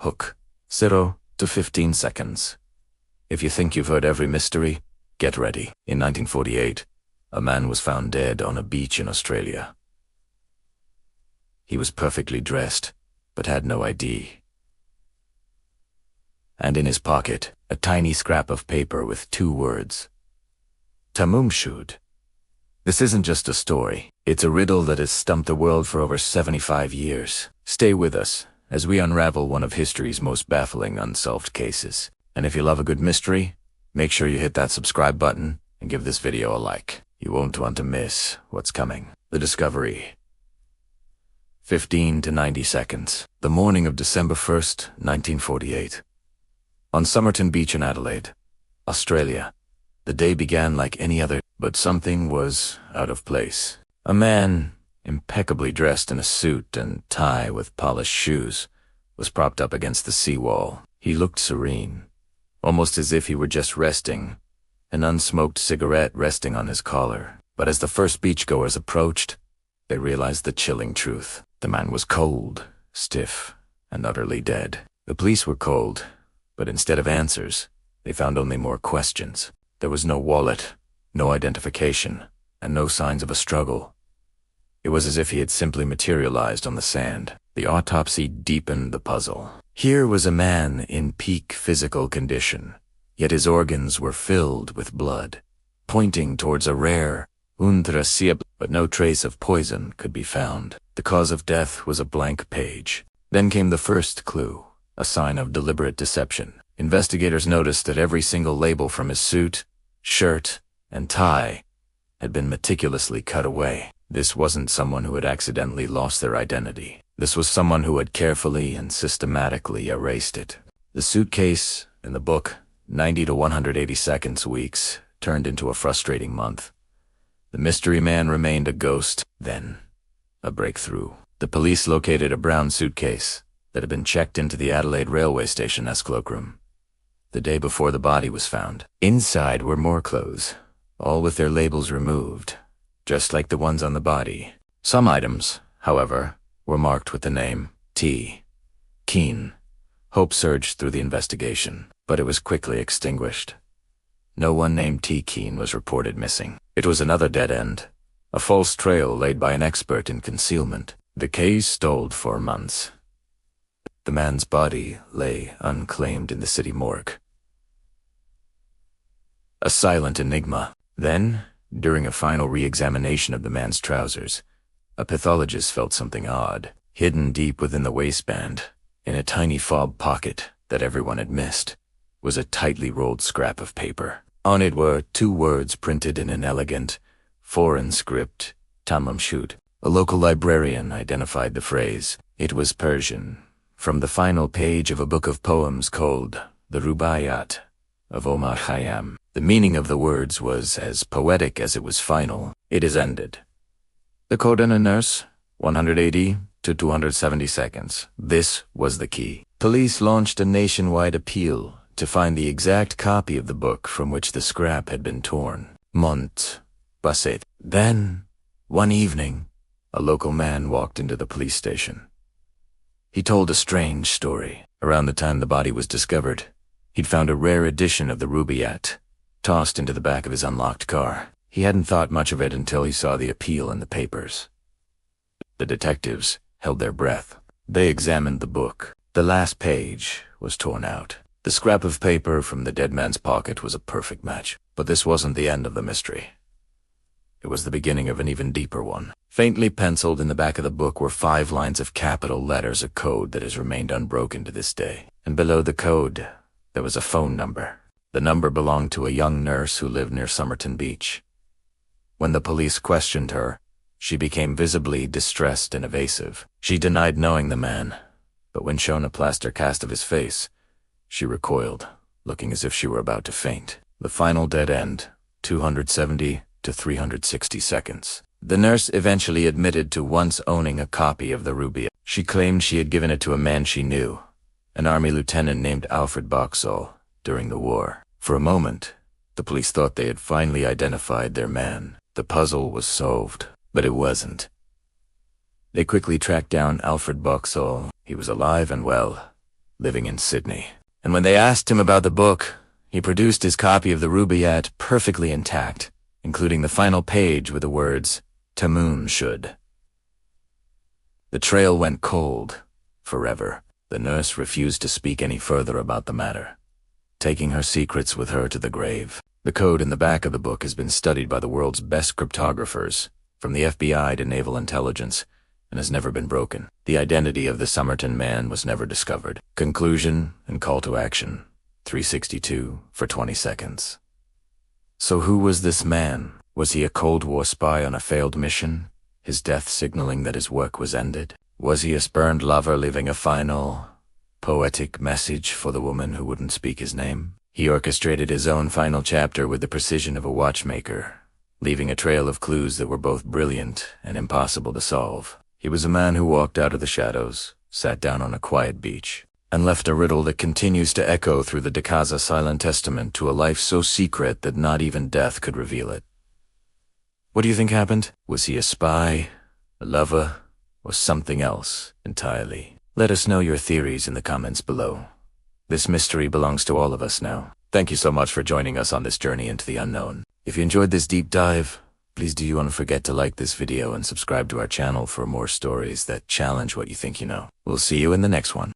Hook. 0 to 15 seconds. If you think you've heard every mystery, get ready. In 1948, a man was found dead on a beach in Australia. He was perfectly dressed, but had no ID. And in his pocket, a tiny scrap of paper with 2 words. Tamám Shud. This isn't just a story. It's a riddle that has stumped the world for over 75 years. Stay with us as we unravel one of history's most baffling unsolved cases. And if you love a good mystery, make sure you hit that subscribe button and give this video a like. You won't want to miss what's coming. The discovery. 15 to 90 seconds. The morning of December 1st, 1948. On Somerton Beach in Adelaide, Australia. The day began like any other, but something was out of place. A man, impeccably dressed in a suit and tie with polished shoes, was propped up against the seawall. He looked serene, almost as if he were just resting, an unsmoked cigarette resting on his collar. But as the first beachgoers approached, they realized the chilling truth. The man was cold, stiff, and utterly dead. The police were cold, but instead of answers, they found only more questions. There was no wallet, no identification, and no signs of a struggle. It was as if he had simply materialized on the sand. The autopsy deepened the puzzle. Here was a man in peak physical condition, yet his organs were filled with blood, pointing towards a rare unidentified, but no trace of poison could be found. The cause of death was a blank page. Then came the first clue, a sign of deliberate deception. Investigators noticed that every single label from his suit, shirt, and tie had been meticulously cut away. This wasn't someone who had accidentally lost their identity. This was someone who had carefully and systematically erased it. The suitcase and the book, 90 to 180 seconds weeks, turned into a frustrating month. The mystery man remained a ghost. Then, a breakthrough. The police located a brown suitcase that had been checked into the Adelaide railway station as cloakroom the day before the body was found. Inside were more clothes, all with their labels removed, just like the ones on the body. Some items, however, were marked with the name T. Keen. Hope surged through the investigation, but it was quickly extinguished. No one named T. Keen was reported missing. It was another dead end, a false trail laid by an expert in concealment. The case stalled for months. The man's body lay unclaimed in the city morgue. A silent enigma. Then, during a final re-examination of the man's trousers, a pathologist felt something odd. Hidden deep within the waistband, in a tiny fob pocket that everyone had missed, was a tightly rolled scrap of paper. On it were 2 words printed in an elegant, foreign script, Tamám Shud. A local librarian identified the phrase. It was Persian, from the final page of a book of poems called The Rubaiyat of Omar Khayyam. The meaning of the words was as poetic as it was final. It is ended. The code in a nurse, 180 to 270 seconds. This was the key. Police launched a nationwide appeal to find the exact copy of the book from which the scrap had been torn. Mont Basset. Then, one evening, a local man walked into the police station. He told a strange story. Around the time the body was discovered, he'd found a rare edition of the Rubaiyat tossed into the back of his unlocked car. He hadn't thought much of it until he saw the appeal in the papers. The detectives held their breath. They examined the book. The last page was torn out. The scrap of paper from the dead man's pocket was a perfect match. But this wasn't the end of the mystery. It was the beginning of an even deeper one. Faintly penciled in the back of the book were 5 lines of capital letters, a code that has remained unbroken to this day. And below the code, there was a phone number. The number belonged to a young nurse who lived near Somerton Beach. When the police questioned her, she became visibly distressed and evasive. She denied knowing the man, but when shown a plaster cast of his face, she recoiled, looking as if she were about to faint. The final dead end, 270 to 360 seconds. The nurse eventually admitted to once owning a copy of the Rubaiyat. She claimed she had given it to a man she knew, an army lieutenant named Alfred Boxall, during the war. For a moment, the police thought they had finally identified their man. The puzzle was solved, but it wasn't. They quickly tracked down Alfred Boxall. He was alive and well, living in Sydney. And when they asked him about the book, he produced his copy of the Rubaiyat perfectly intact, including the final page with the words, Tamám Shud. The trail went cold, forever. The nurse refused to speak any further about the matter, taking her secrets with her to the grave. The code in the back of the book has been studied by the world's best cryptographers, from the FBI to naval intelligence, and has never been broken. The identity of the Somerton man was never discovered. Conclusion and call to action. 362 for 20 seconds. So who was this man? Was he a Cold War spy on a failed mission, his death signaling that his work was ended? Was he a spurned lover leaving a final, poetic message for the woman who wouldn't speak his name? He orchestrated his own final chapter with the precision of a watchmaker, leaving a trail of clues that were both brilliant and impossible to solve. He was a man who walked out of the shadows, sat down on a quiet beach, and left a riddle that continues to echo through the Dakaza silent testament to a life so secret that not even death could reveal it. What do you think happened? Was he a spy, a lover, or something else entirely? Let us know your theories in the comments below. This mystery belongs to all of us now. Thank you so much for joining us on this journey into the unknown. If you enjoyed this deep dive, please don't forget to like this video and subscribe to our channel for more stories that challenge what you think you know. We'll see you in the next one.